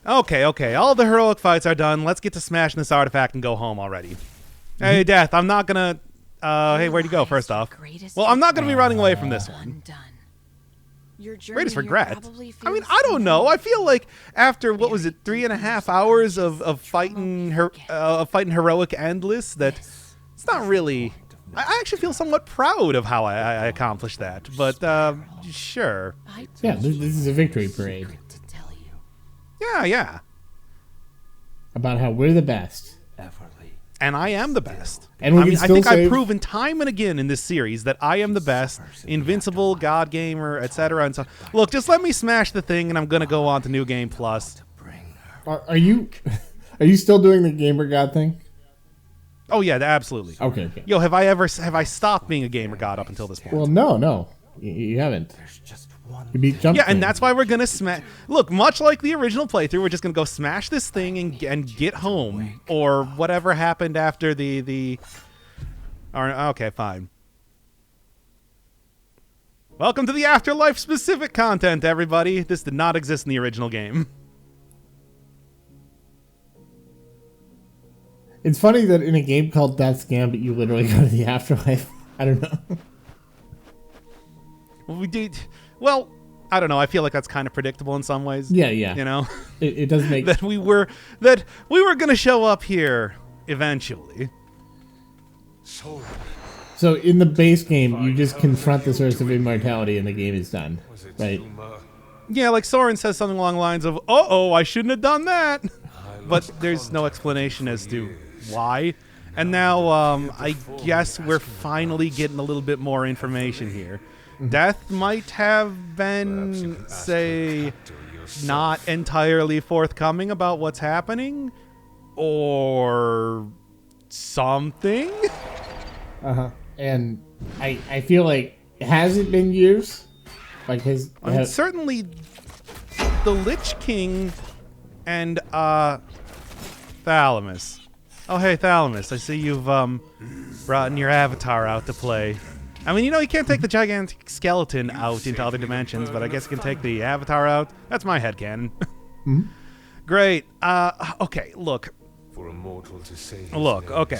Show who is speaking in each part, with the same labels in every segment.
Speaker 1: Okay. All the heroic fights are done. Let's get to smashing this artifact and go home already. Hey, Death, I'm not gonna... hey, where'd you go, first off? Well, I'm not gonna be running away from this one. Greatest regret? I mean, I don't know. I feel like after, 3.5 hours of fighting heroic endless, that it's not really... I actually feel somewhat proud of how I accomplished that, but sure.
Speaker 2: Yeah, this is a victory parade.
Speaker 1: Yeah.
Speaker 2: About how we're the best.
Speaker 1: And I am the best.
Speaker 2: And I think
Speaker 1: I've proven time and again in this series that I am the best, invincible, god gamer, etc. And so, look, just let me smash the thing, and I'm gonna go on to New Game Plus.
Speaker 2: Are you still doing the gamer god thing?
Speaker 1: Oh yeah, absolutely.
Speaker 2: Okay.
Speaker 1: Yo, have I stopped being a gamer god up until this point?
Speaker 2: Well, no, you haven't. There's just one. You beat Jump.
Speaker 1: Yeah, and that's why we're gonna smash. Look, much like the original playthrough, we're just gonna go smash this thing and get home, or whatever happened after the. Okay, fine. Welcome to the Afterlife specific content, everybody. This did not exist in the original game.
Speaker 2: It's funny that in a game called Death's Gambit, you literally go to the afterlife. I don't know.
Speaker 1: Well, we did. Well, I don't know. I feel like that's kind of predictable in some ways.
Speaker 2: Yeah.
Speaker 1: You know,
Speaker 2: it does make
Speaker 1: that we were going to show up here eventually.
Speaker 2: So in the base game, you just confront the source of immortality, and the game is done, right?
Speaker 1: Yeah, like Soren says something along the lines of, "Uh-oh, I shouldn't have done that," but there's no explanation as to why. And now I guess we're finally getting a little bit more information here. Death might have been, say, not entirely forthcoming about what's happening, or something.
Speaker 2: And I feel like, has it been years? Like
Speaker 1: certainly the Lich King and Thalamus. Oh, hey, Thalamus, I see you've brought in your avatar out to play. I mean, you can't take the gigantic skeleton out into other dimensions, but I guess you can take the avatar out. That's my headcanon. Great. Okay, look. Okay.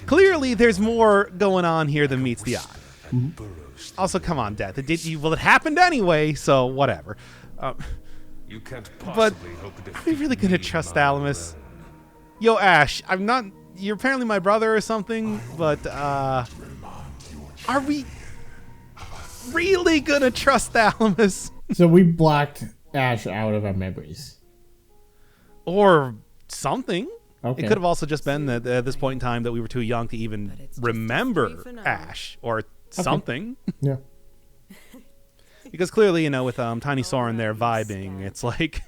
Speaker 1: Clearly, there's more going on here than meets the eye. Also, come on, Death. It happened anyway, so whatever. But are we really going to trust Thalamus? Yo, Ash, I'm not... You're apparently my brother or something, but, are we really going to trust Thalamus?
Speaker 2: So we blocked Ash out of our memories.
Speaker 1: Or something.
Speaker 2: Okay.
Speaker 1: It could have also just been that at this point in time that we were too young to even remember Ash or something.
Speaker 2: Yeah.
Speaker 1: Because clearly, with Tiny Soren there vibing, it's like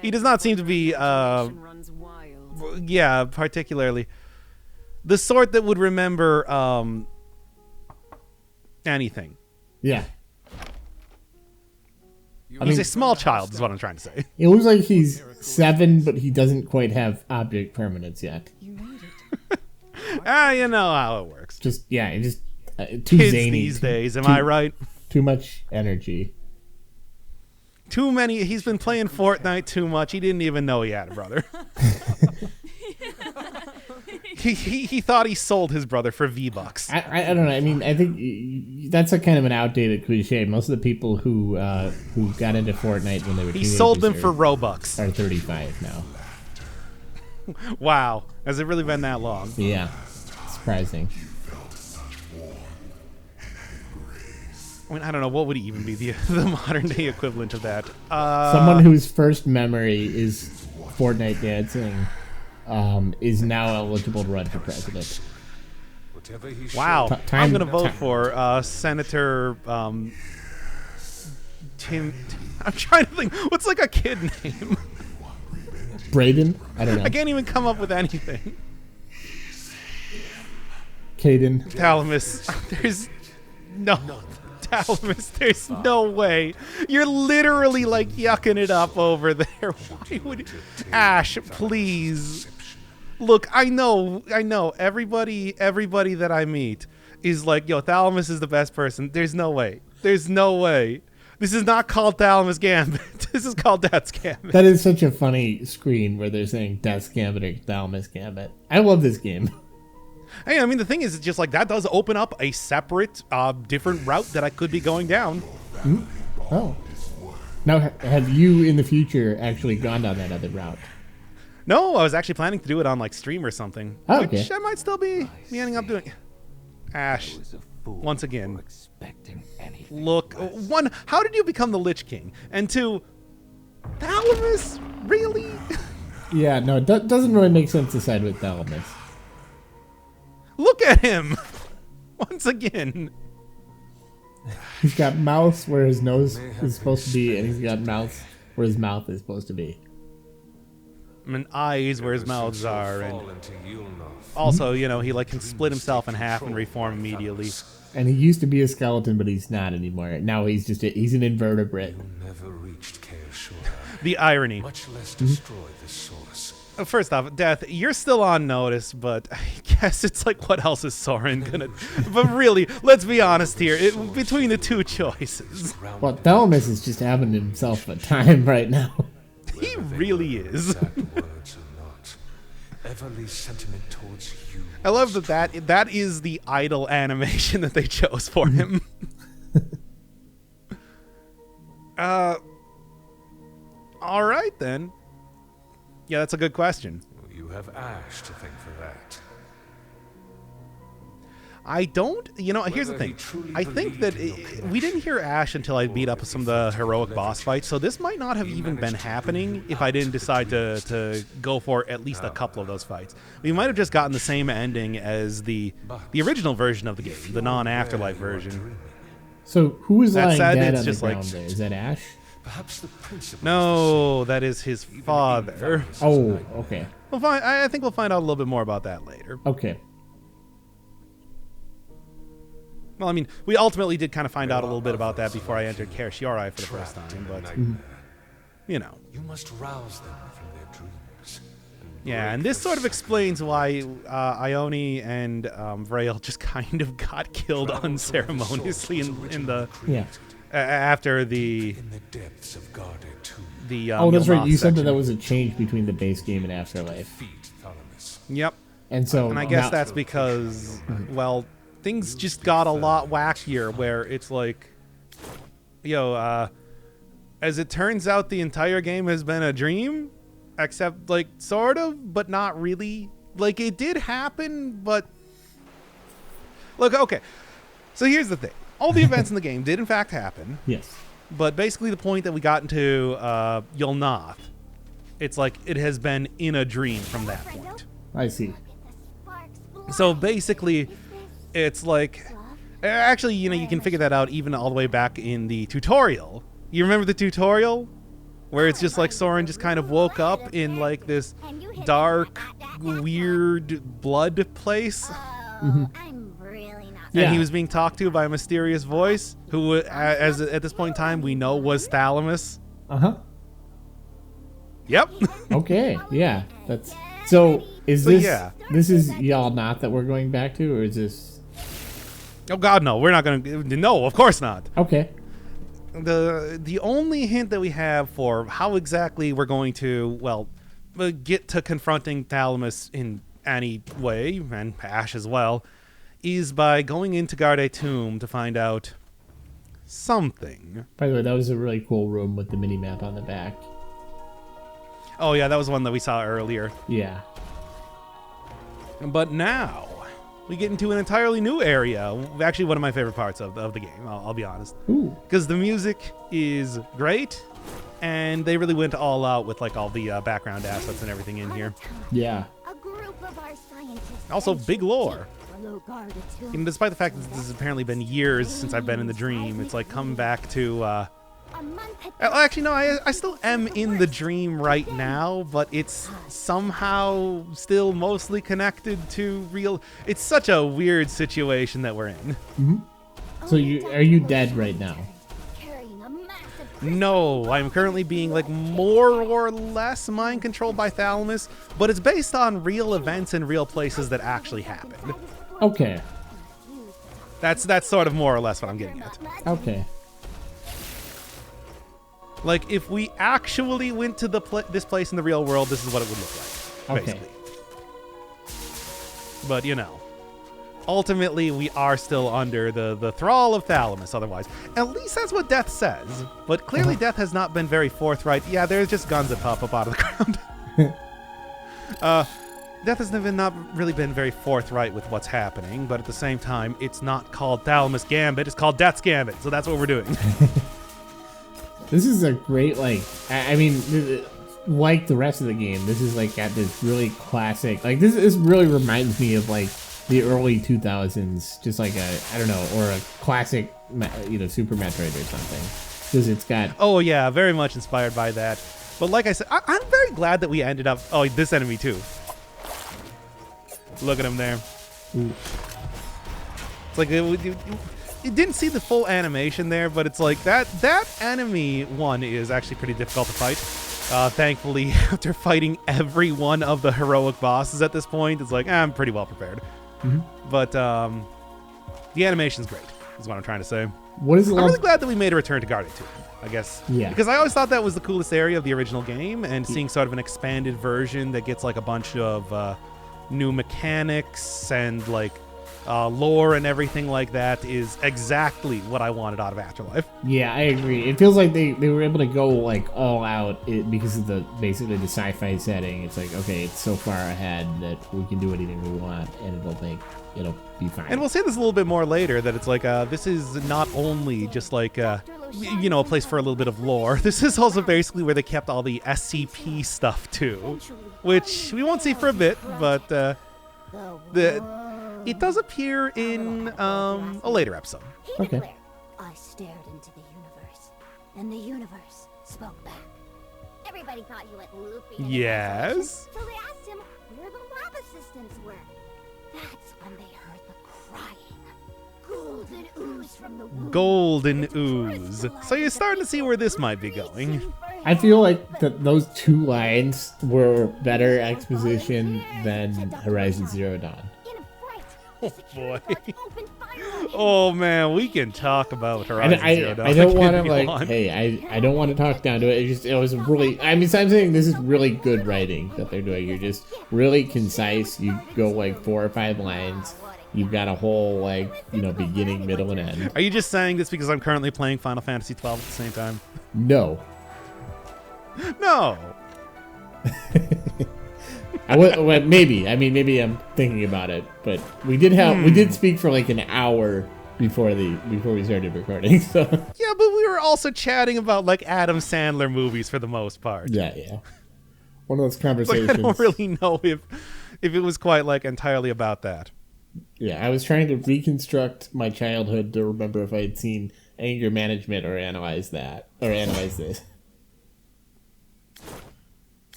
Speaker 1: he does not seem to be, particularly the sort that would remember anything.
Speaker 2: Yeah.
Speaker 1: He's a small child, is what I'm trying to say.
Speaker 2: It looks like he's 7, but he doesn't quite have object permanence yet.
Speaker 1: You know how it works.
Speaker 2: Too
Speaker 1: Kids
Speaker 2: zany
Speaker 1: these days, am I right?
Speaker 2: Too much energy.
Speaker 1: Too many. He's been playing Fortnite too much. He didn't even know he had a brother. He thought he sold his brother for V-Bucks.
Speaker 2: I don't know. I mean, I think that's a kind of an outdated cliche. Most of the people who got into Fortnite when they were
Speaker 1: he sold them for Robux.
Speaker 2: Are 35 now.
Speaker 1: Wow, has it really been that long?
Speaker 2: Yeah, surprising.
Speaker 1: I mean, I don't know, what would even be the modern day equivalent of that?
Speaker 2: Someone whose first memory is Fortnite dancing is now eligible to run for president.
Speaker 1: Wow. I'm going to vote for Senator Tim. I'm trying to think. What's like a kid name?
Speaker 2: Braden? I don't know.
Speaker 1: I can't even come up with anything.
Speaker 2: Caden.
Speaker 1: Thalamus. There's no... Thalamus, there's no way. You're literally like yucking it up over there. Why would... Ash, please. Look, I know. Everybody that I meet is like, yo, Thalamus is the best person. There's no way. This is not called Thalamus Gambit. This is called Death's Gambit.
Speaker 2: That is such a funny screen where they're saying Death's Gambit or Thalamus Gambit. I love this game.
Speaker 1: Hey, I mean, the thing is, it's just like that does open up a separate, different route that I could be going down.
Speaker 2: Mm. Oh. Now, have you in the future actually gone down that other route?
Speaker 1: No, I was actually planning to do it on like stream or something.
Speaker 2: Oh, okay.
Speaker 1: Which I might still be ending up doing. Ash, once again. Look, one, how did you become the Lich King? And two, Thalamus? Really?
Speaker 2: Yeah, no, it doesn't really make sense to side with Thalamus.
Speaker 1: Look at him! Once again.
Speaker 2: He's got mouth where his nose is supposed to be, and he's got mouth where his mouth is supposed to be.
Speaker 1: I mean, eyes where his mouths are, and also, you know, he like can split himself in half and reform immediately.
Speaker 2: And he used to be a skeleton, but he's not anymore. Now he's just he's an invertebrate.
Speaker 3: Never reached Chaos.
Speaker 1: The irony.
Speaker 3: Much less destroy the source.
Speaker 1: First off, Death, you're still on notice, but I guess it's like, what else is Soren gonna... But really, let's be honest here, between the two choices.
Speaker 2: Well, Thalamus is just having himself a time right now.
Speaker 1: He really is.
Speaker 3: Sentiment towards you.
Speaker 1: I love that is the idle animation that they chose for him. All right, then. Yeah, that's a good question.
Speaker 3: You have Ash to thank for that.
Speaker 1: I don't, you know, here's the thing. I think that we didn't hear Ash until I beat up some of the heroic boss fights, so this might not have even been happening if I didn't decide to go for at least a couple of those fights. We might have just gotten the same ending as the original version of the game, the non-Afterlife version.
Speaker 2: So who is lying
Speaker 1: said,
Speaker 2: dead
Speaker 1: it's
Speaker 2: on
Speaker 1: just
Speaker 2: the ground
Speaker 1: like,
Speaker 2: there? Is that Ash?
Speaker 3: Perhaps the principle.
Speaker 1: No, that is his father.
Speaker 2: Oh, okay.
Speaker 1: I think we'll find out a little bit more about that later.
Speaker 2: Okay.
Speaker 1: Well, I mean, we ultimately did kind of find out a little bit about that before I entered Karshiori for the first time, but, you know.
Speaker 3: You must rouse them from their dreams.
Speaker 1: Yeah, and this sort of explains why Ione and Vrail just kind of got killed unceremoniously in the after the
Speaker 3: In the depths of guarded tomb.
Speaker 1: Oh,
Speaker 2: that's right. You said
Speaker 1: section.
Speaker 2: that there was a change between the base game and Afterlife.
Speaker 3: Feet Thalamus.
Speaker 1: Yep.
Speaker 2: And
Speaker 1: I guess
Speaker 2: now,
Speaker 1: that's because, well, things just got a lot wackier where it's like, as it turns out, the entire game has been a dream, except, like, sort of, but not really. Like, it did happen, but... Look, okay. So here's the thing. All the events in the game did, in fact, happen.
Speaker 2: Yes.
Speaker 1: But basically the point that we got into Yulnath, it's like it has been in a dream from that point.
Speaker 2: I see.
Speaker 1: So basically, it's like... Actually, you know, you can figure that out even all the way back in the tutorial. You remember the tutorial? Where it's just like Soren just kind of woke up in like this dark, weird blood place.
Speaker 2: Mm-hmm.
Speaker 1: And he was being talked to by a mysterious voice, who, as at this point in time, we know was Thalamus.
Speaker 2: Uh-huh.
Speaker 1: Yep.
Speaker 2: Okay, yeah. That's so. Is
Speaker 1: So,
Speaker 2: this
Speaker 1: yeah.
Speaker 2: this is Yulnath that we're going back to, or is this?
Speaker 1: Oh God, no! We're not gonna. No, of course not.
Speaker 2: Okay.
Speaker 1: The only hint that we have for how exactly we're going to get to confronting Thalamus in any way, and Ash as well, is by going into Garde Tomb to find out something.
Speaker 2: By the way, that was a really cool room with the mini map on the back.
Speaker 1: Oh yeah, that was one that we saw earlier.
Speaker 2: Yeah.
Speaker 1: But now we get into an entirely new area. Actually, one of my favorite parts of the game, I'll be honest.
Speaker 2: Ooh.
Speaker 1: Because the music is great, and they really went all out with like all the background assets and everything in here.
Speaker 2: Yeah.
Speaker 1: Also, big lore. Even despite the fact that this has apparently been years since I've been in the dream, it's like coming back to... Actually, no, I still am in the dream right now, but it's somehow still mostly connected to real... It's such a weird situation that we're in.
Speaker 2: Mm-hmm. So are you dead right now?
Speaker 1: No, I'm currently being like more or less mind controlled by Thalamus, but it's based on real events and real places that actually happened.
Speaker 2: Okay.
Speaker 1: That's sort of more or less what I'm getting at.
Speaker 2: Okay.
Speaker 1: Like, if we actually went to this place in the real world, this is what it would look like, basically. But, you know, ultimately, we are still under the thrall of Thalamus otherwise. At least that's what Death says. But clearly Death has not been very forthright. Yeah, there's just guns that pop up out of the ground. Death has not really been very forthright with what's happening, but at the same time, it's not called Thalamus Gambit, it's called Death's Gambit, so that's what we're doing.
Speaker 2: This is a great, like, I mean, like the rest of the game, this is, like, got this really classic, like, this really reminds me of, like, the early 2000s, just like a, I don't know, or a classic, you know, Super Metroid or something, because it's got...
Speaker 1: Oh, yeah, very much inspired by that. But like I said, I'm very glad that we ended up... Oh, this enemy, too. Look at him there.
Speaker 2: Ooh.
Speaker 1: It's like it didn't see the full animation there, but it's like that enemy one is actually pretty difficult to fight. Thankfully, after fighting every one of the heroic bosses at this point, it's like I'm pretty well prepared. But the animation's great, is what I'm trying to say.
Speaker 2: What is it?
Speaker 1: I'm really glad that we made a return to Guardian 2, I guess.
Speaker 2: Yeah.
Speaker 1: Because I always thought that was the coolest area of the original game, and seeing sort of an expanded version that gets like a bunch of new mechanics and like lore and everything like that is exactly what I wanted out of Afterlife.
Speaker 2: Yeah, I agree. It feels like they were able to go like all out because of basically the sci-fi setting. It's like, okay, it's so far ahead that we can do anything we want and it'll be fine.
Speaker 1: And we'll say this a little bit more later, that it's like this is not only just like you know, a place for a little bit of lore. This is also basically where they kept all the SCP stuff too, which we won't see for a bit, but it does appear in a later episode.
Speaker 2: Okay.
Speaker 4: I stared into the universe, and the universe spoke back. Everybody thought he went loopy.
Speaker 1: Yes.
Speaker 4: So they asked him where the lab assistants were. That's when they heard the crying. Golden ooze from the womb.
Speaker 1: Golden ooze. So you're starting to see where this might be going.
Speaker 2: I feel like those two lines were better exposition than Horizon Zero Dawn.
Speaker 1: Oh boy. Oh man, we can talk about Horizon Zero Dawn.
Speaker 2: I don't want to like, hey, I don't want to talk down to it. It was really, I mean, so I'm saying this is really good writing that they're doing. You're just really concise. You go like 4 or 5 lines. You've got a whole like, you know, beginning, middle, and end.
Speaker 1: Are you just saying this because I'm currently playing Final Fantasy 12 at the same time?
Speaker 2: No.
Speaker 1: No.
Speaker 2: Well, maybe. I mean, maybe I'm thinking about it, but we did speak for like an hour before we started recording. So
Speaker 1: yeah, but we were also chatting about like Adam Sandler movies for the most part.
Speaker 2: Yeah. One of those conversations.
Speaker 1: Like, I don't really know if it was quite like entirely about that.
Speaker 2: Yeah, I was trying to reconstruct my childhood to remember if I had seen Anger Management or Analyze This.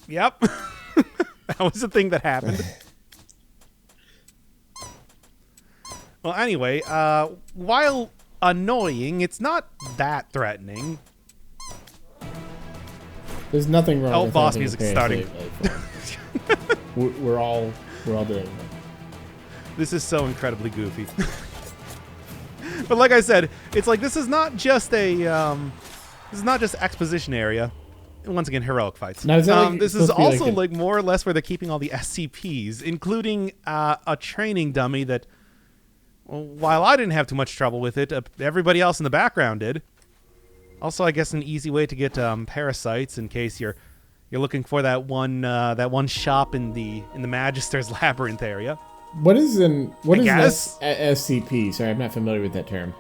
Speaker 1: Yep. That was the thing that happened. Well, anyway, while annoying, it's not that threatening.
Speaker 2: There's nothing wrong.
Speaker 1: Oh,
Speaker 2: with
Speaker 1: boss
Speaker 2: having a
Speaker 1: music's starting.
Speaker 2: We're all doing it.
Speaker 1: This is so incredibly goofy. But like I said, it's like this is not just exposition area. Once again, heroic fights.
Speaker 2: Now,
Speaker 1: this is also like more or less where they're keeping all the SCPs, including a training dummy that, while I didn't have too much trouble with it, everybody else in the background did. Also, I guess an easy way to get parasites in case you're looking for that one shop in the Magister's Labyrinth area.
Speaker 2: What is SCP? Sorry, I'm not familiar with that term.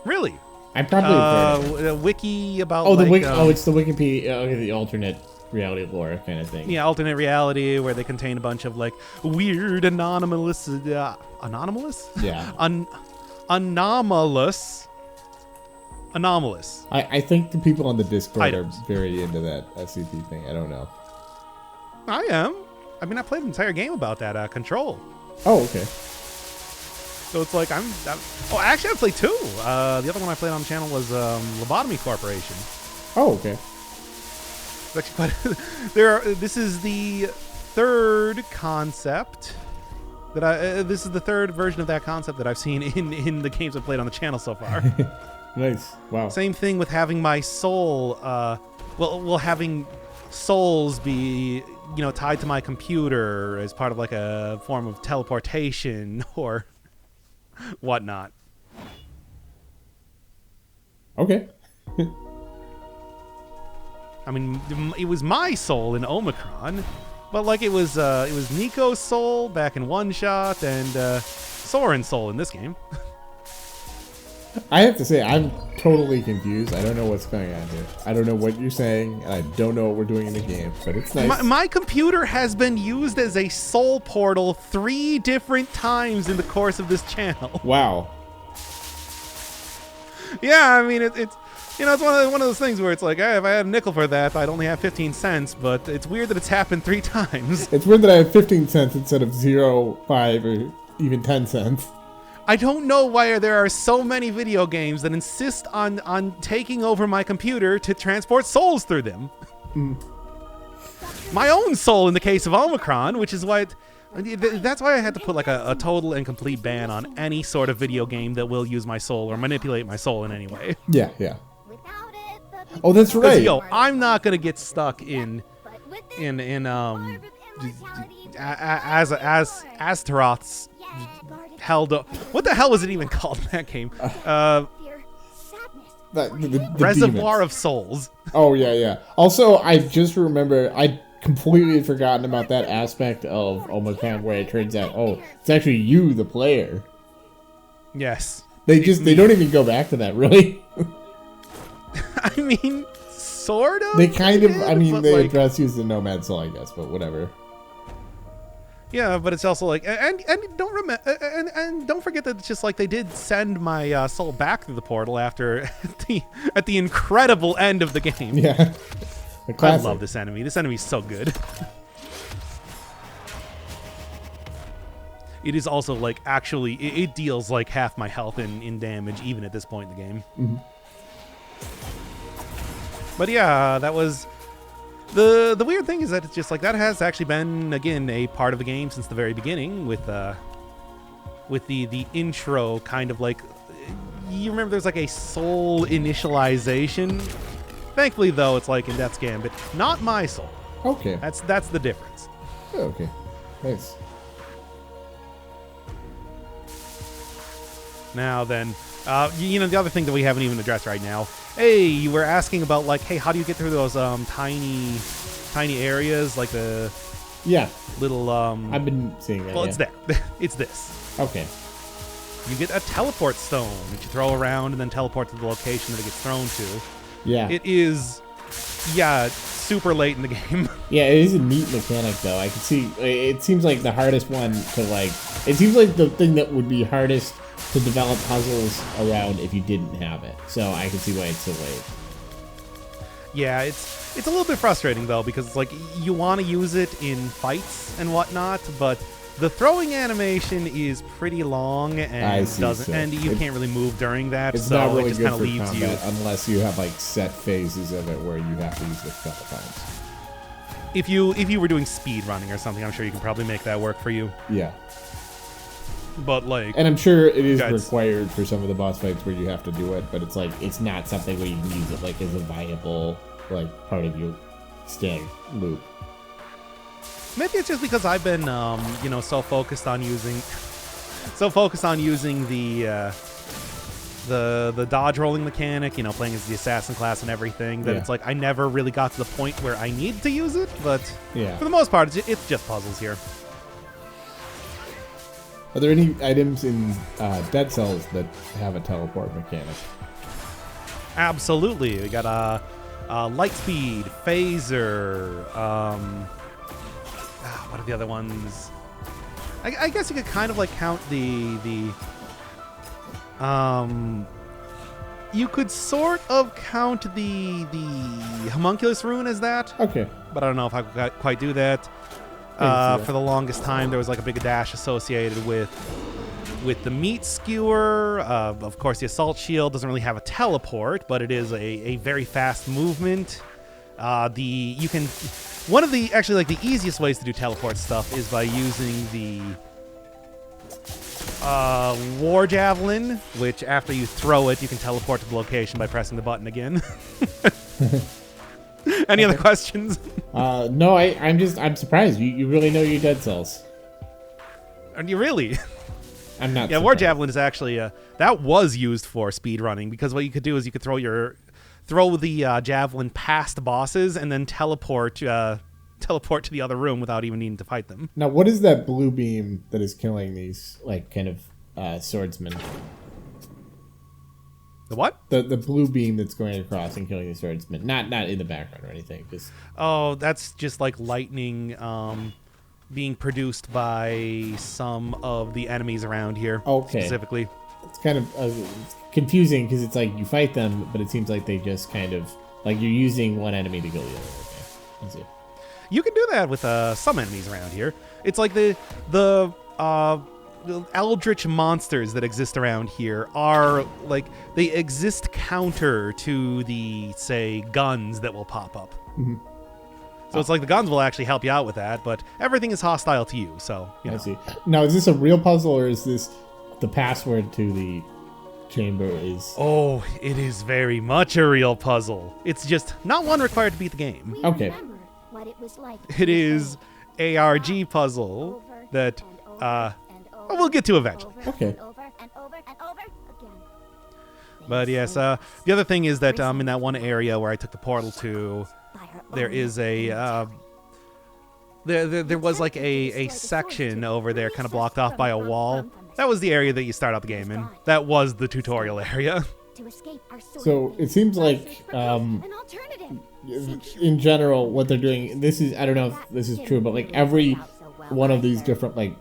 Speaker 1: Really?
Speaker 2: I probably heard
Speaker 1: a wiki about.
Speaker 2: It's the Wikipedia, the alternate reality lore kind of thing.
Speaker 1: Yeah, alternate reality where they contain a bunch of like weird anomalous. Anomalous?
Speaker 2: Yeah.
Speaker 1: Anomalous.
Speaker 2: I think the people on the Discord are very into that SCP thing. I don't know.
Speaker 1: I am. I mean, I played an entire game about that. Control.
Speaker 2: Oh, okay.
Speaker 1: So it's like actually I played 2. The other one I played on the channel was Lobotomy Corporation.
Speaker 2: Oh, okay.
Speaker 1: It's actually quite. This is the third concept that this is the third version of that concept that I've seen in the games I've played on the channel so far.
Speaker 2: Nice. Wow.
Speaker 1: Same thing with having my soul. Well, having souls be, tied to my computer as part of like a form of teleportation or whatnot.
Speaker 2: Okay.
Speaker 1: I mean, it was my soul in Omicron, but like it was Nico's soul back in One Shot and Soren's soul in this game.
Speaker 2: I have to say, I'm totally confused. I don't know what's going on here. I don't know what you're saying, and I don't know what we're doing in the game, but it's nice.
Speaker 1: My computer has been used as a soul portal 3 different times in the course of this channel.
Speaker 2: Wow.
Speaker 1: Yeah, I mean, it's one of those things where it's like, if I had a nickel for that, I'd only have 15 cents, but it's weird that it's happened 3 times.
Speaker 2: It's weird that I have 15 cents instead of 0, 5, or even 10 cents.
Speaker 1: I don't know why there are so many video games that insist on taking over my computer to transport souls through them. My own soul in the case of Omicron, which is why that's why I had to put like a total and complete ban on any sort of video game that will use my soul or manipulate my soul in any way.
Speaker 2: Yeah. Oh, that's right.
Speaker 1: Yo, I'm not gonna get stuck in Astaroth's what the hell was it even called in that game?
Speaker 2: The
Speaker 1: Reservoir
Speaker 2: demons.
Speaker 1: of Souls.
Speaker 2: Oh, yeah. Also, I just remember, I completely had forgotten about that aspect of Omicron where it turns out, it's actually you, the player.
Speaker 1: Yes.
Speaker 2: They don't even go back to that, really.
Speaker 1: I mean, sort of.
Speaker 2: They kind of, they
Speaker 1: like,
Speaker 2: address you as the Nomad Soul, I guess, but whatever.
Speaker 1: Yeah, but it's also like, and don't forget that it's just like they did send my soul back through the portal after at the incredible end of the game.
Speaker 2: Yeah,
Speaker 1: I love this enemy. This enemy's so good. It is also like actually it deals like half my health in damage even at this point in the game.
Speaker 2: Mm-hmm.
Speaker 1: But yeah, that was. The weird thing is that it's just like that has actually been again a part of the game since the very beginning with the intro kind of like you remember there's like a soul initialization. Thankfully though it's like in Death's Gambit, not my soul.
Speaker 2: Okay.
Speaker 1: That's the difference.
Speaker 2: Okay. Nice.
Speaker 1: Now then, the other thing that we haven't even addressed right now. Hey, you were asking about like, hey, how do you get through those tiny areas like the little
Speaker 2: I've been seeing that.
Speaker 1: Well, it's there. It's this.
Speaker 2: Okay.
Speaker 1: You get a teleport stone that you throw around and then teleport to the location that it gets thrown to.
Speaker 2: Yeah.
Speaker 1: It is, super late in the game.
Speaker 2: Yeah, it is a neat mechanic though. I can see. It seems like the hardest one to like. It seems like the thing that would be hardest to develop puzzles around if you didn't have it. So I can see why it's so late.
Speaker 1: Yeah, it's a little bit frustrating though because it's like you want to use it in fights and whatnot, but the throwing animation is pretty long and you can't really move during that.
Speaker 2: It's
Speaker 1: so
Speaker 2: not really
Speaker 1: it just
Speaker 2: good
Speaker 1: kind of
Speaker 2: for
Speaker 1: leaves
Speaker 2: combat
Speaker 1: you
Speaker 2: unless you have like set phases of it where you have to use it a couple times.
Speaker 1: If you were doing speed running or something, I'm sure you can probably make that work for you.
Speaker 2: Yeah.
Speaker 1: But like,
Speaker 2: and I'm sure it is required for some of the boss fights where you have to do it, but it's like it's not something where you can use it like as a viable like part of your staying loop.
Speaker 1: Maybe it's just because I've been so focused on using the dodge rolling mechanic, playing as the assassin class and everything, that it's like I never really got to the point where I need to use it, but for the most part it's just puzzles here.
Speaker 2: Are there any items in Dead Cells that have a teleport mechanic?
Speaker 1: Absolutely. We got light speed, phaser, what are the other ones? I guess you could kind of like count the you could sort of count the homunculus rune as that.
Speaker 2: Okay.
Speaker 1: But I don't know if I could quite do that. For the longest time, there was like a big dash associated with the meat skewer. Of course, the assault shield doesn't really have a teleport, but it is a very fast movement. One of the easiest ways to do teleport stuff is by using War Javelin, which after you throw it, you can teleport to the location by pressing the button again. Any other questions?
Speaker 2: No, I'm surprised. You really know your Dead Cells.
Speaker 1: Are you really?
Speaker 2: I'm not.
Speaker 1: Yeah, War Javelin is actually that was used for speed running, because what you could do is you could throw the javelin past bosses and then teleport to the other room without even needing to fight them.
Speaker 2: Now, what is that blue beam that is killing these like kind of swordsmen?
Speaker 1: The what?
Speaker 2: The blue beam that's going across and killing the swordsman. Not in the background or anything. Just
Speaker 1: that's just like lightning being produced by some of the enemies around here.
Speaker 2: Okay.
Speaker 1: Specifically.
Speaker 2: It's kind of it's confusing because it's like you fight them, but it seems like they just kind of like you're using one enemy to kill the other. Okay. I see.
Speaker 1: You can do that with some enemies around here. It's like the eldritch monsters that exist around here are like they exist counter to the, say, guns that will pop up.
Speaker 2: Mm-hmm.
Speaker 1: So it's like the guns will actually help you out with that, but everything is hostile to you. So you know.
Speaker 2: I see. Now, is this a real puzzle or is this the password to the chamber? Is
Speaker 1: Oh, it is very much a real puzzle. It's just not one required to beat the game.
Speaker 4: We
Speaker 2: Okay.
Speaker 4: remember what it was like
Speaker 1: It is ARG puzzle that we'll get to eventually.
Speaker 2: Okay.
Speaker 1: But yes, the other thing is that in that one area where I took the portal to, there is a there was like a section over there kind of blocked off by a wall. That was the area that you start out the game in. That was the tutorial area.
Speaker 2: so it seems like in general what they're doing. This is I don't know if this is true, but like every one of these different like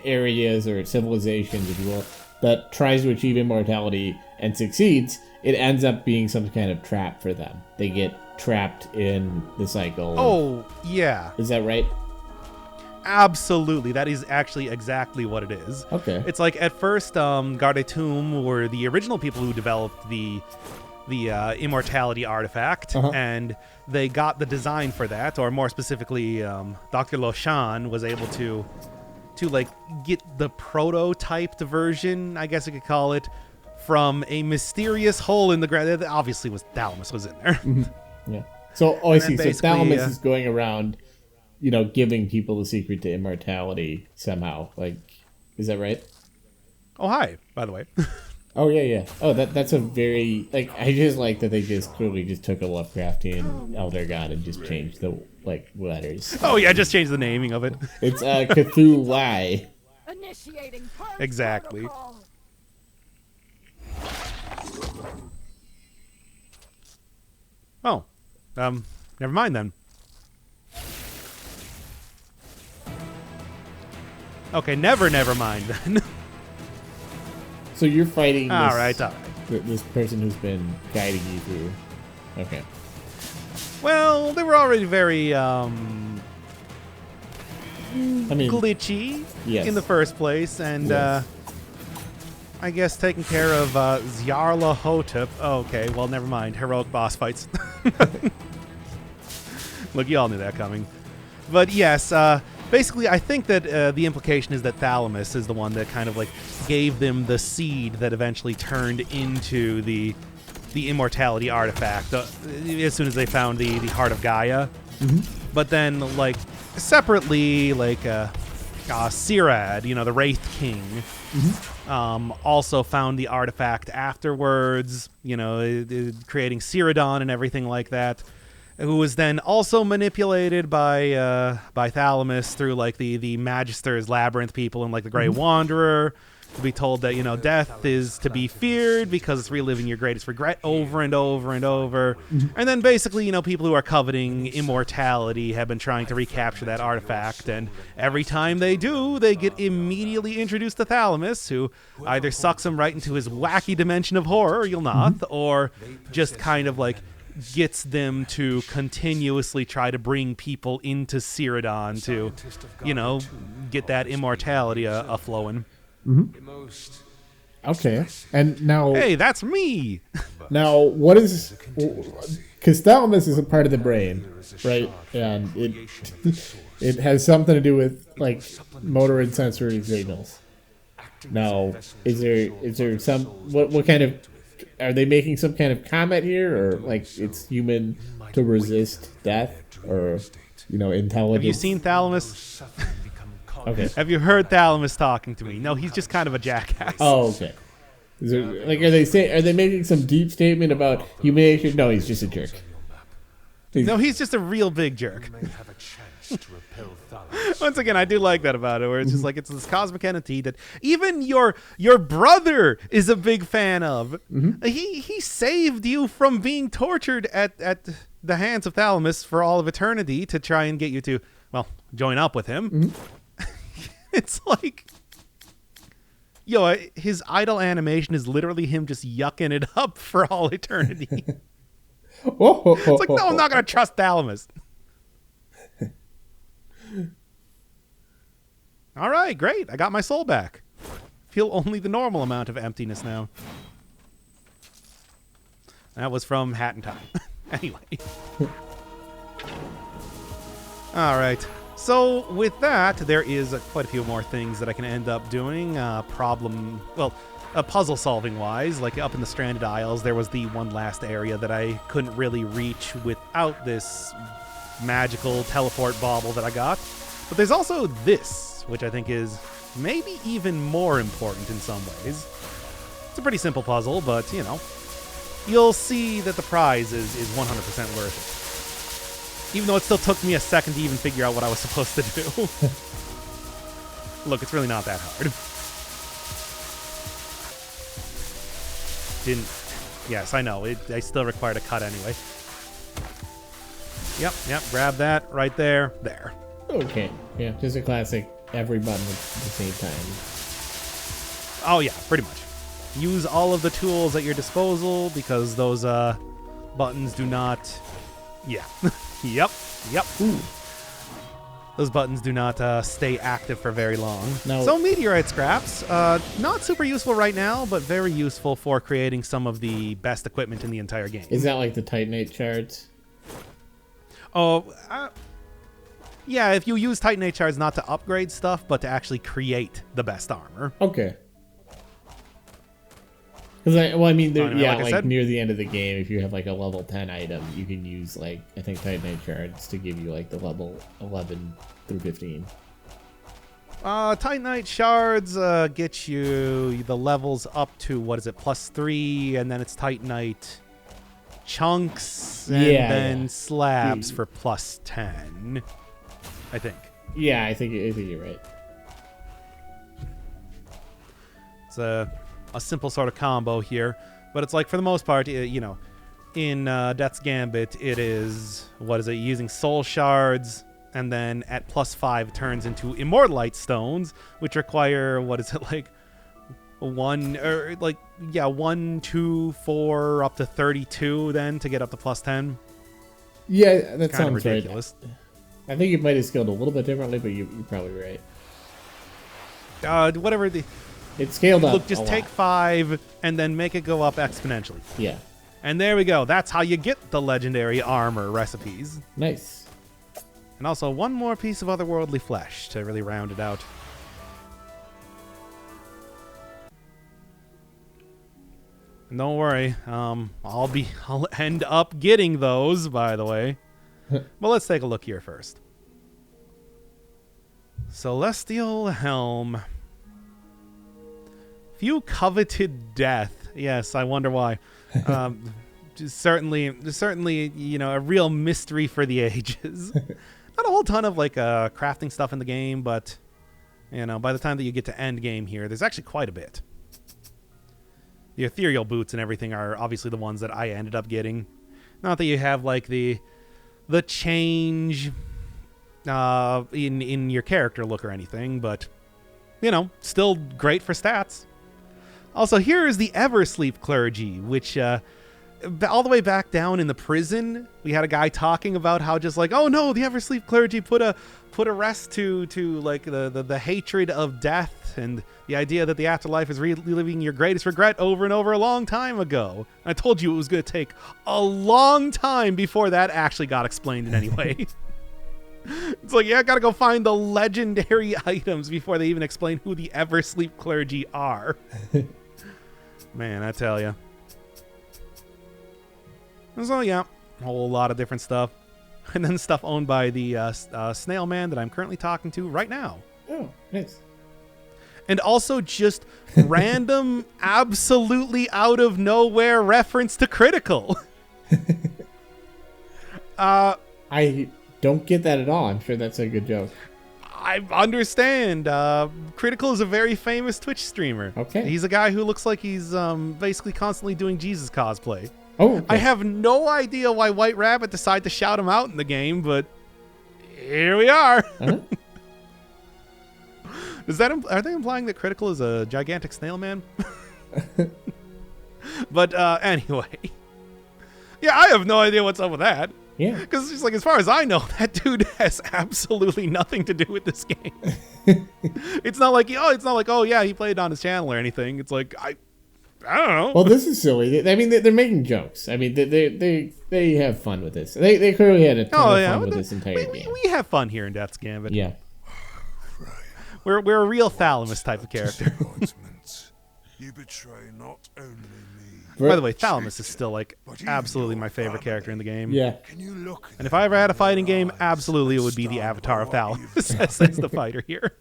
Speaker 2: areas or civilizations, if you will, that tries to achieve immortality and succeeds, it ends up being some kind of trap for them. They get trapped in the cycle.
Speaker 1: Oh, yeah.
Speaker 2: Is that right?
Speaker 1: Absolutely. That is actually exactly what it is.
Speaker 2: Okay.
Speaker 1: It's like at first, Gardetum were the original people who developed the immortality artifact, and they got the design for that, or more specifically, Dr. Loshan was able to like get the prototyped version, I guess you could call it, from a mysterious hole in the ground. Obviously, Thalamus was in there.
Speaker 2: Yeah. So, I see. So
Speaker 1: basically,
Speaker 2: Thalamus is going around, giving people the secret to immortality somehow. Like, is that right?
Speaker 1: Oh, hi, by the way.
Speaker 2: Oh, yeah. Oh, that's a very, like, I just like that they just clearly just took a Lovecraftian Elder God and just changed the, like, letters.
Speaker 1: Oh, yeah, just change the naming of it.
Speaker 2: It's Cthulhu.
Speaker 4: Initiating
Speaker 1: Exactly.
Speaker 4: protocol.
Speaker 1: Oh, never mind then. Okay, never mind then.
Speaker 2: So you're fighting
Speaker 1: All right.
Speaker 2: this person who's been guiding you through. Okay.
Speaker 1: Well, they were already very glitchy
Speaker 2: Yes.
Speaker 1: in the first place, and
Speaker 2: Yes.
Speaker 1: I guess taking care of Zyarla Hotep. Oh, okay, well, never mind. Heroic boss fights. Look, you all knew that coming. But yes, basically, I think that the implication is that Thalamus is the one that kind of like gave them the seed that eventually turned into the immortality artifact as soon as they found the Heart of Gaia.
Speaker 2: Mm-hmm.
Speaker 1: But then, like, separately, like, Sirad, the Wraith King, also found the artifact afterwards, creating Cyrodion and everything like that, who was then also manipulated by Thalamus through, like, the Magister's Labyrinth people and, like, the Grey Wanderer, to be told that, death is to be feared because it's reliving your greatest regret over and over and over. And then basically, people who are coveting immortality have been trying to recapture that artifact, and every time they do, they get immediately introduced to Thalamus, who either sucks them right into his wacky dimension of horror, Yulnath, or just kind of like gets them to continuously try to bring people into Cyrodion to, get that immortality a-flowing.
Speaker 2: Okay. And now...
Speaker 1: Hey, that's me!
Speaker 2: Now, what is... Because Thalamus is a part of the brain, right? And it has something to do with, like, motor and sensory signals. No. Is there some what kind of are they making some kind of comment here, or like it's human to resist death, or intelligence?
Speaker 1: Have you seen Thalamus?
Speaker 2: Okay.
Speaker 1: Have you heard Thalamus talking to me? No, he's just kind of a jackass.
Speaker 2: Oh, okay. Is there, like, are they making some deep statement about humanity? No, he's just a jerk.
Speaker 1: No, he's just a real big jerk. Once again, I do like that about it, where it's just like it's this cosmic entity that even your brother is a big fan of. He saved you from being tortured at the hands of Thalamus for all of eternity to try and get you to, well, join up with him. It's like, his idle animation is literally him just yucking it up for all eternity. It's like, no, I'm not going to trust Thalamus. All right, great. I got my soul back. Feel only the normal amount of emptiness now. That was from Hat in Time. Anyway. All right. So with that, there is quite a few more things that I can end up doing. Puzzle solving wise, like up in the Stranded Isles, there was the one last area that I couldn't really reach without this magical teleport bauble that I got. But there's also this, which I think is maybe even more important in some ways. It's a pretty simple puzzle, but, you'll see that the prize is 100% worth it. Even though it still took me a second to even figure out what I was supposed to do. Look, it's really not that hard. Yes, I know. I still required a cut anyway. Yep, grab that right there. There.
Speaker 2: Okay, yeah, just a classic every button at the same time.
Speaker 1: Oh yeah, pretty much. Use all of the tools at your disposal because those buttons do not... Yeah. Yep. Ooh. Those buttons do not stay active for very long.
Speaker 2: No.
Speaker 1: So meteorite scraps, not super useful right now, but very useful for creating some of the best equipment in the entire game.
Speaker 2: Is that like the Titanite shards?
Speaker 1: Oh, yeah, if you use Titanite shards not to upgrade stuff, but to actually create the best armor.
Speaker 2: Okay. Because
Speaker 1: I said,
Speaker 2: near the end of the game, if you have like a level 10 item, you can use like I think Titanite shards to give you like the level 11 through 15.
Speaker 1: Titanite shards get you the levels up to +3, and then it's Titanite chunks and then slabs for +10. I think.
Speaker 2: Yeah, I think you're right.
Speaker 1: It's a simple sort of combo here, but it's like for the most part, in Death's Gambit, it is using soul shards, and then at +5 turns into immortalite stones, which require 1, 2, 4, up to 32, then to get up to +10.
Speaker 2: Yeah, that
Speaker 1: kind
Speaker 2: sounds
Speaker 1: of ridiculous.
Speaker 2: Right. I think you might have scaled a little bit differently, but you're probably right.
Speaker 1: It's
Speaker 2: scaled up.
Speaker 1: Look, just take 5 and then make it go up exponentially.
Speaker 2: Yeah.
Speaker 1: And there we go. That's how you get the legendary armor recipes.
Speaker 2: Nice.
Speaker 1: And also one more piece of otherworldly flesh to really round it out. And don't worry, I'll end up getting those, by the way. But let's take a look here first. Celestial Helm. Few coveted death. Yes, I wonder why. Certainly, a real mystery for the ages. Not a whole ton of crafting stuff in the game, but by the time that you get to end game here, there's actually quite a bit. The ethereal boots and everything are obviously the ones that I ended up getting. Not that you have the change in your character look or anything, but still great for stats. Also, here is the Eversleep clergy, which all the way back down in the prison, we had a guy talking about how just oh no, the Eversleep clergy put a rest to the hatred of death and the idea that the afterlife is reliving your greatest regret over and over a long time ago. I told you it was going to take a long time before that actually got explained in any way. It's like, yeah, I gotta go find the legendary items before they even explain who the Eversleep clergy are. Man, I tell you. So, yeah, a whole lot of different stuff. And then stuff owned by the snail man that I'm currently talking to right now.
Speaker 2: Oh, nice.
Speaker 1: And also just random, absolutely out of nowhere reference to Critical.
Speaker 2: I don't get that at all. I'm sure that's a good joke.
Speaker 1: I understand. Critical is a very famous Twitch streamer.
Speaker 2: Okay.
Speaker 1: He's a guy who looks like he's basically constantly doing Jesus cosplay.
Speaker 2: Oh, okay.
Speaker 1: I have no idea why White Rabbit decided to shout him out in the game, but here we are.
Speaker 2: Uh-huh.
Speaker 1: Are they implying that Critical is a gigantic snail man? But anyway. Yeah, I have no idea what's up with that.
Speaker 2: Yeah.
Speaker 1: Because it's just like, as far as I know, that dude has absolutely nothing to do with this game. It's not like, oh yeah, he played on his channel or anything. It's like, I don't know.
Speaker 2: Well, this is silly. I mean, they're making jokes. I mean, they have fun with this. They clearly had a ton of fun with this entire game.
Speaker 1: We have fun here in Death's Gambit.
Speaker 2: Yeah.
Speaker 1: We're a real Thalamus type of character.
Speaker 3: You betray not only me.
Speaker 1: By the way, Thalamus is still like absolutely my favorite character in the game.
Speaker 2: Yeah.
Speaker 3: Can you look?
Speaker 1: And if I ever had a fighting game, absolutely it would be the Avatar of Thalamus as the fighter here.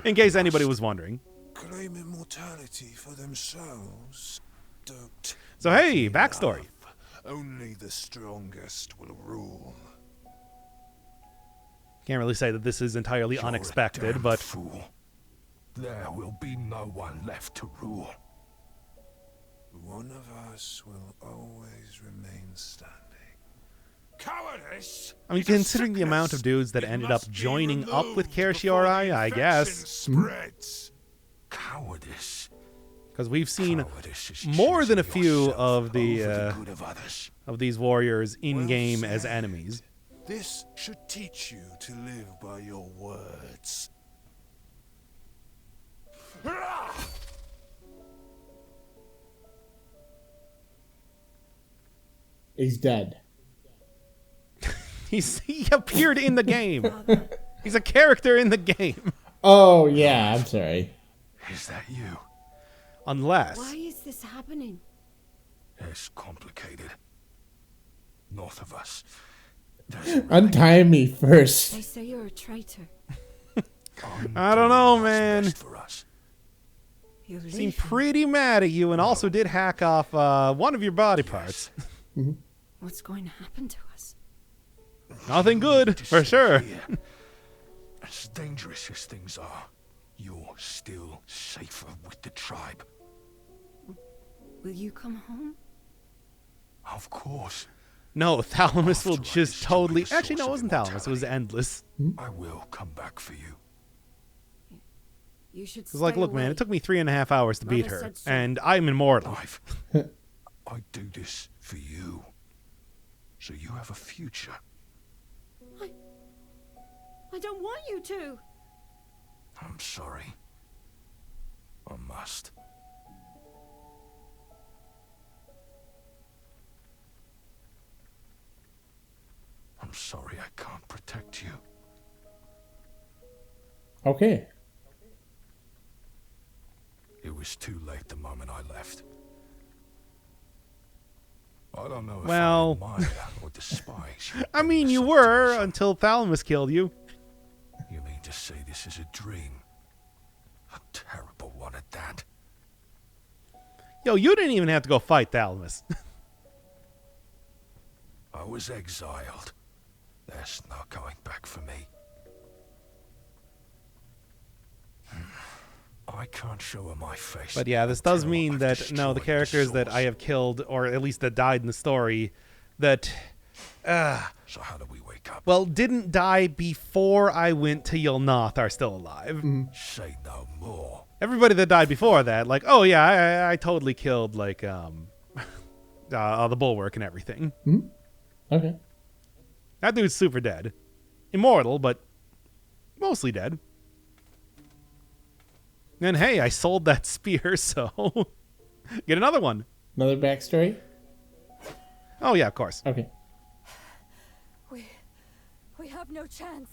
Speaker 1: In case anybody was wondering.
Speaker 3: Claim immortality for themselves. Don't.
Speaker 1: So hey, backstory.
Speaker 3: Only the strongest will rule.
Speaker 1: Can't really say that this is entirely
Speaker 3: You're a
Speaker 1: unexpected,
Speaker 3: damn
Speaker 1: but
Speaker 3: fool. There will be no one left to rule. One of us will always remain standing. Cowardice!
Speaker 1: I mean, considering the amount of dudes that ended up joining up with Kershiorai, I guess.
Speaker 3: Spreads. Cowardice.
Speaker 1: Because we've seen
Speaker 3: Cowardice is
Speaker 1: more than a
Speaker 3: choosing
Speaker 1: few
Speaker 3: yourself
Speaker 1: of the
Speaker 3: over good of others.
Speaker 1: of these warriors in
Speaker 3: Well
Speaker 1: game as
Speaker 3: said.
Speaker 1: enemies.
Speaker 3: This should teach you to live by your words.
Speaker 2: He's dead.
Speaker 1: He appeared in the game. He's a character in the game.
Speaker 2: Oh, yeah. I'm sorry.
Speaker 3: Is that you?
Speaker 1: Unless
Speaker 4: Why is this happening?
Speaker 3: It's complicated. North of us. There's
Speaker 2: Untie me first.
Speaker 4: They say you're a traitor.
Speaker 1: I don't know,
Speaker 3: what's
Speaker 1: man.
Speaker 3: best for us.
Speaker 4: You
Speaker 1: Seemed
Speaker 4: leave him.
Speaker 1: pretty mad at you and also did hack off one of your body parts.
Speaker 4: What's going to happen to us?
Speaker 1: Nothing good, for sure.
Speaker 3: Yeah. As dangerous as things are, you're still safer with the tribe.
Speaker 4: Will you come home?
Speaker 3: Of course.
Speaker 1: No, Thalamus will
Speaker 3: After I
Speaker 1: just
Speaker 3: destroy
Speaker 1: totally...
Speaker 3: the
Speaker 1: Actually, no, it
Speaker 3: source
Speaker 1: wasn't
Speaker 3: of
Speaker 1: Thalamus. It was
Speaker 3: immortality.
Speaker 1: Endless.
Speaker 3: I will come back for you.
Speaker 4: You should
Speaker 1: It was like,
Speaker 4: stay
Speaker 1: look, man,
Speaker 4: away.
Speaker 1: it took me 3.5 hours to beat
Speaker 4: Mother
Speaker 1: her,
Speaker 4: said so.
Speaker 1: and I'm immortal.
Speaker 3: I do this for you. So you have a future.
Speaker 4: I don't want you to.
Speaker 3: I'm sorry. I must. I'm sorry I can't protect you.
Speaker 2: Okay.
Speaker 3: It was too late the moment I left. I don't know if
Speaker 1: Well-
Speaker 3: I admire or despise you.
Speaker 1: I mean, you
Speaker 3: Such
Speaker 1: were
Speaker 3: result.
Speaker 1: until Thalamus killed you.
Speaker 3: You mean to say this is a dream? A terrible one at that.
Speaker 1: Yo, you didn't even have to go fight Thalamus.
Speaker 3: I was exiled. There's no going back for me. I can't show her my face.
Speaker 1: But yeah, this
Speaker 3: and
Speaker 1: does
Speaker 3: tell
Speaker 1: mean
Speaker 3: I've
Speaker 1: that, no, the
Speaker 3: destroyed
Speaker 1: characters that
Speaker 3: source.
Speaker 1: I have killed, or at least that died in the story, that,
Speaker 3: So how do we wake up?
Speaker 1: well, didn't die before I went to Yulnoth are still alive.
Speaker 3: Say no more.
Speaker 1: Everybody that died before that, like, oh yeah, I totally killed, like, the Bulwark and everything.
Speaker 2: Okay.
Speaker 1: That dude's super dead. Immortal, but mostly dead. And hey, I sold that spear, so get another one.
Speaker 2: Another backstory?
Speaker 1: Oh yeah, of course.
Speaker 2: Okay.
Speaker 5: We have no chance.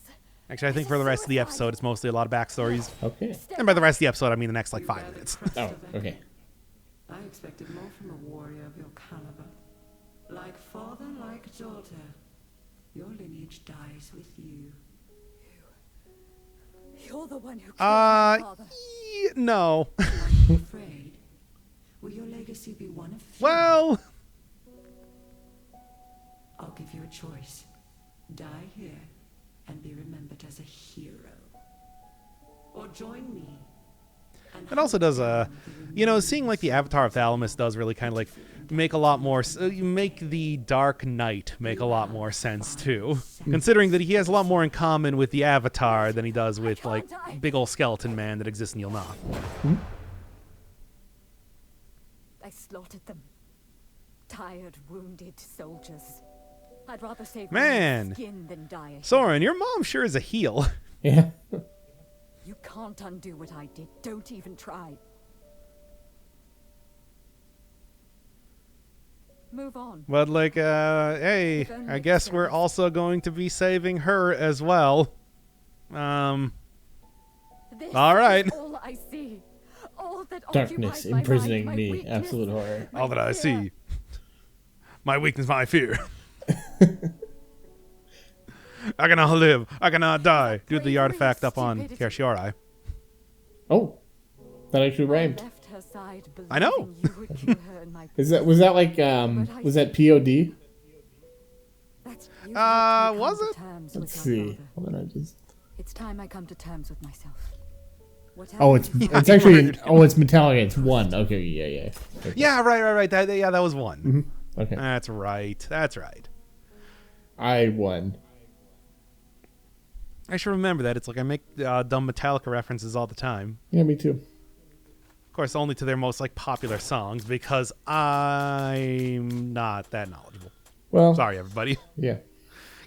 Speaker 1: Actually, I think for the rest of the episode, it's mostly a lot of backstories.
Speaker 2: Okay.
Speaker 1: And by the rest of the episode, I mean the next, like, 5 minutes.
Speaker 2: Oh, okay.
Speaker 6: I expected more from a warrior of your caliber. Like father, like daughter. Your lineage dies with you.
Speaker 5: You're the one who killed my father.
Speaker 1: No.
Speaker 6: I'm afraid. Will your legacy be one of few?
Speaker 1: Well...
Speaker 6: I'll give you a choice. Die here and be remembered as a hero. Or join me.
Speaker 1: It also does, you know, seeing like the Avatar of Thalamus does really kind of like make a lot more, make the Dark Knight make a lot more sense too. Considering that he has a lot more in common with the Avatar than he does with like big old skeleton man that exists in Yulnath.
Speaker 5: I slaughtered them. Tired, wounded soldiers. I'd rather save
Speaker 1: Man.
Speaker 5: my skin than die. Here.
Speaker 1: Soren, your mom sure is a heel.
Speaker 2: Yeah.
Speaker 5: You can't undo what I did. Don't even try. Move on.
Speaker 1: But like, hey, I guess we're also going to be saving her as well.
Speaker 5: This
Speaker 1: all right.
Speaker 5: is all I see. All that
Speaker 2: Darkness
Speaker 5: occupies my
Speaker 2: imprisoning
Speaker 5: mind, my
Speaker 2: me.
Speaker 5: weakness,
Speaker 2: Absolute horror.
Speaker 1: All that I
Speaker 5: fear.
Speaker 1: see. My weakness, my fear. I cannot live. I cannot die. Due to the artifact up on Kirshiori.
Speaker 2: Oh, that actually
Speaker 5: I
Speaker 2: rhymed.
Speaker 5: left her side
Speaker 1: I know.
Speaker 5: believing you would kill her in my
Speaker 2: Was that like was that POD?
Speaker 5: That's you
Speaker 1: was it?
Speaker 2: Let's see. Hold on, I just.
Speaker 5: It's time I come to terms with myself. Whatever
Speaker 2: Oh, it's
Speaker 5: you
Speaker 2: it's actually it's Metallica. It's 1. Okay, yeah. Okay.
Speaker 1: Yeah, right. That was one.
Speaker 2: Okay.
Speaker 1: That's right.
Speaker 2: I won.
Speaker 1: I should remember that. It's like I make dumb Metallica references all the time.
Speaker 2: Yeah, me too.
Speaker 1: Of course, only to their most like popular songs because I'm not that knowledgeable.
Speaker 2: Well,
Speaker 1: Sorry, everybody.
Speaker 2: Yeah.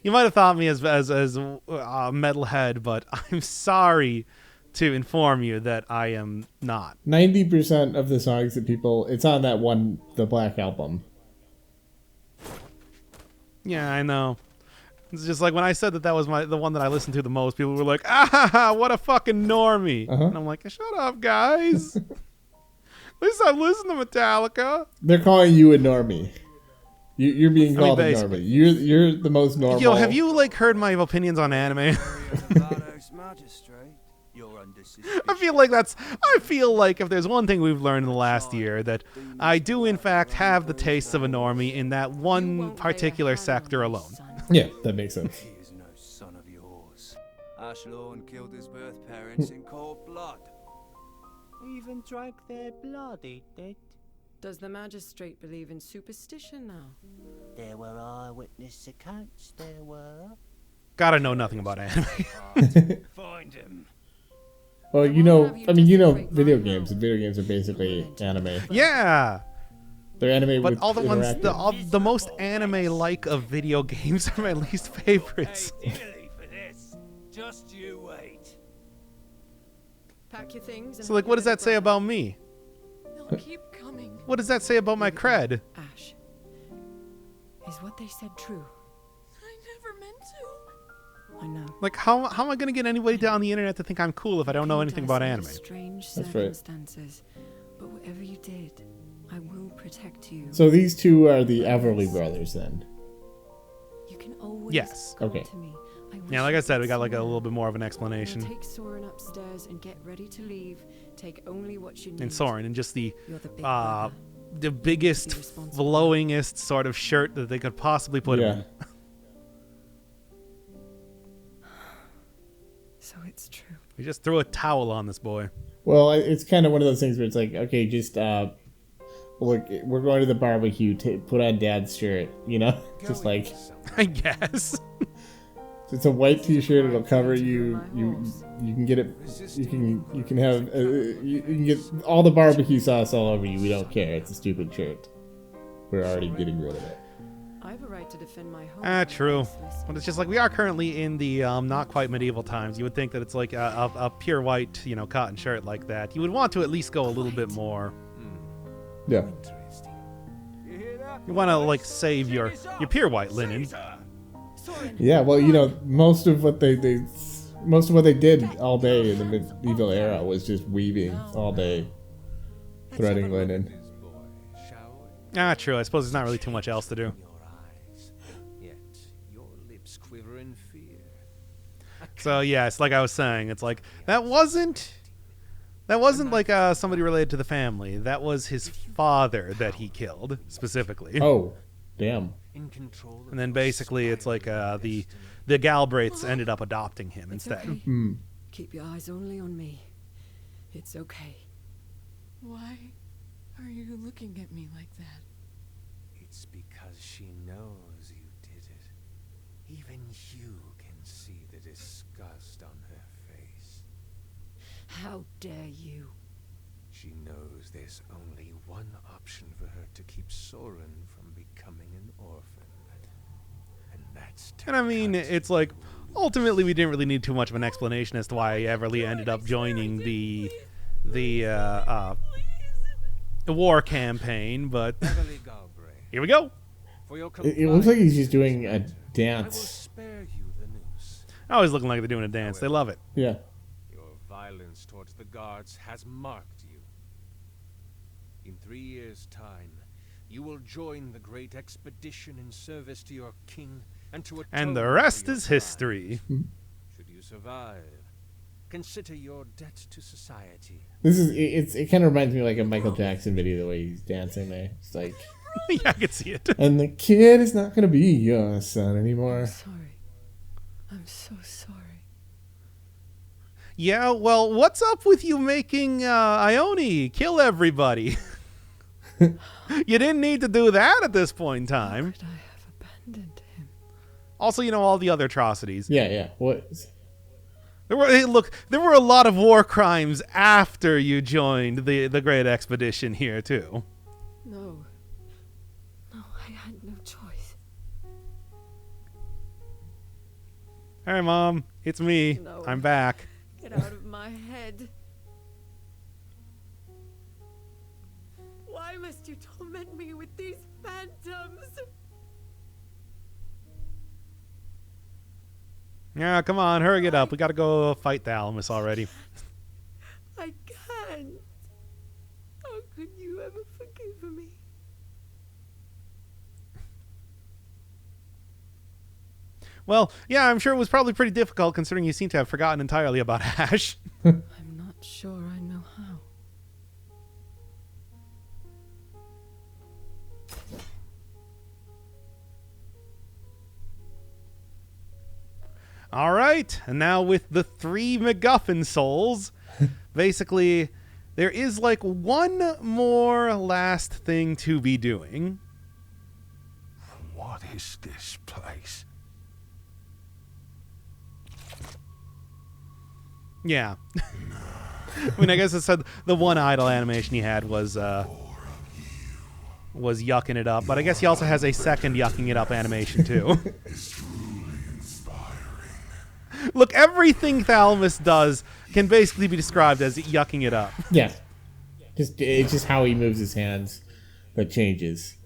Speaker 1: You might have thought me as metalhead, but I'm sorry to inform you that I am not.
Speaker 2: 90% of the songs that it's on that one, the Black Album.
Speaker 1: Yeah, I know. It's just like when I said that was the one that I listened to the most, people were like, "Ah, what a fucking normie!" And I'm like, "Shut up, guys. At least I listen to Metallica."
Speaker 2: They're calling you a normie. You're being called a
Speaker 1: basically.
Speaker 2: normie. You're the most normal.
Speaker 1: Yo, have you like heard my opinions on anime? I feel like if there's one thing we've learned in the last year, that I do in fact have the tastes of a normie in that one particular sector alone.
Speaker 2: Yeah, that makes sense.
Speaker 7: He is no son of yours. Ashlorn killed his birth parents in cold blood.
Speaker 8: Even drank their blood, he did.
Speaker 6: Does the magistrate believe in superstition now?
Speaker 8: There were eyewitness accounts, there were.
Speaker 1: Gotta know nothing about anime.
Speaker 7: Find him.
Speaker 2: Well, video games. And video games are basically anime.
Speaker 1: Yeah,
Speaker 2: They're anime
Speaker 1: but
Speaker 2: with
Speaker 1: all the ones,
Speaker 2: interactive.
Speaker 1: the most anime-like of video games are my least favorites.
Speaker 7: Dearly for this. Just you wait.
Speaker 6: Pack your things. And
Speaker 1: So, like, what does that say about me?
Speaker 6: They'll keep coming.
Speaker 1: What does that say about my cred?
Speaker 6: Ash, is what they said true? I never meant to. I know.
Speaker 1: Like, how am I gonna get anybody on the internet to think I'm cool if I don't know anything about anime?
Speaker 6: Strange
Speaker 2: That's right.
Speaker 6: circumstances, but whatever you did, I will protect you.
Speaker 2: So these two are the Everly brothers, then.
Speaker 6: You can always
Speaker 1: Yes.
Speaker 6: come
Speaker 2: Okay.
Speaker 6: to me.
Speaker 1: Yeah, like I said, we got like a little bit more of an
Speaker 6: Now
Speaker 1: explanation
Speaker 6: take Soren upstairs and get ready to leave. Take only what you need.
Speaker 1: in Soren, and just the
Speaker 6: You're the big brother.
Speaker 1: the biggest,
Speaker 6: Be responsible.
Speaker 1: flowingest sort of shirt that they could possibly put him
Speaker 2: Yeah.
Speaker 1: in.
Speaker 6: So it's true.
Speaker 1: We just threw a towel on this boy.
Speaker 2: Well, it's kind of one of those things where it's like, okay, just look, we're going to the barbecue. Put on Dad's shirt, just like
Speaker 1: I guess.
Speaker 2: it's a white T-shirt. It'll cover you. You can get it. You can have you can get all the barbecue sauce all over you. We don't care. It's a stupid shirt. We're already getting rid of it.
Speaker 6: I have a right to defend my home.
Speaker 1: True. But it's just like we are currently in the not quite medieval times. You would think that it's like a pure white, cotton shirt like that. You would want to at least go a little bit more.
Speaker 2: Yeah.
Speaker 1: You want to like save your pure white linen.
Speaker 2: Yeah, well, you know, most of what they did all day in the medieval era was just weaving all day, threading linen.
Speaker 1: Ah, true. I suppose there's not really too much else to do.
Speaker 7: Yet your lips quiver in fear.
Speaker 1: So yeah, it's like I was saying. It's like that wasn't like somebody related to the family. That was his father that he killed specifically.
Speaker 2: Oh, damn.
Speaker 1: And then basically it's like the Galbraiths ended up adopting him
Speaker 5: It's
Speaker 1: instead.
Speaker 5: okay.
Speaker 2: Mm.
Speaker 5: Keep your eyes only on me. It's okay.
Speaker 6: Why are you looking at me like that?
Speaker 7: It's because she knows you did it. Even you can see the disgust on her face.
Speaker 5: How dare you?
Speaker 7: She knows there's only one option for her to keep Soren from becoming an orphan. And that's to
Speaker 1: And I mean, it's like ultimately we didn't really need too much of an explanation as to why Everly ended up joining the war campaign, but
Speaker 7: Beverly Galbraith.
Speaker 1: here we go.
Speaker 7: For your
Speaker 2: It looks like he's just doing a
Speaker 7: I will
Speaker 2: dance.
Speaker 7: spare you the noose.
Speaker 1: Always looking like they're doing a dance. They love it.
Speaker 2: Yeah.
Speaker 7: Your violence towards the guards has marked you. In 3 years' time, you will join the great expedition in service to your king and to atone
Speaker 1: And the
Speaker 7: for
Speaker 1: rest
Speaker 7: your
Speaker 1: is history.
Speaker 7: crimes. Should you survive, consider your debt to society.
Speaker 2: This is it kind of reminds me of like a Michael Jackson video, the way he's dancing there. It's like,
Speaker 1: Yeah, I can see it.
Speaker 2: and the kid is not going to be your son anymore.
Speaker 5: I'm sorry. I'm so sorry.
Speaker 1: Yeah, well, what's up with you making Ione kill everybody? You didn't need to do that at this point in time.
Speaker 5: Could I have abandoned him?
Speaker 1: Also, you know, all the other atrocities.
Speaker 2: Yeah, yeah. What?
Speaker 1: There were a lot of war crimes after you joined the great expedition here too.
Speaker 5: No. No, I had no choice.
Speaker 1: Hey, Mom, it's me.
Speaker 5: No.
Speaker 1: I'm back.
Speaker 5: Get out of my head. Why must you torment me with these phantoms?
Speaker 1: Yeah, come on, hurry it up. We gotta go fight Thalamus already.
Speaker 5: I can't. How could you ever forgive me?
Speaker 1: Well, yeah, I'm sure it was probably pretty difficult considering you seem to have forgotten entirely about Ash.
Speaker 5: I'm not sure I know how.
Speaker 1: All right, and now with the 3 MacGuffin souls, basically, there is like one more last thing to be doing.
Speaker 3: What is this place?
Speaker 1: Yeah. I mean, I guess it said the one idle animation he had was yucking it up, but I guess he also has a second yucking it up animation too. Look, everything Thalamus does can basically be described as yucking it up.
Speaker 2: Yeah. It's just how he moves his hands that changes.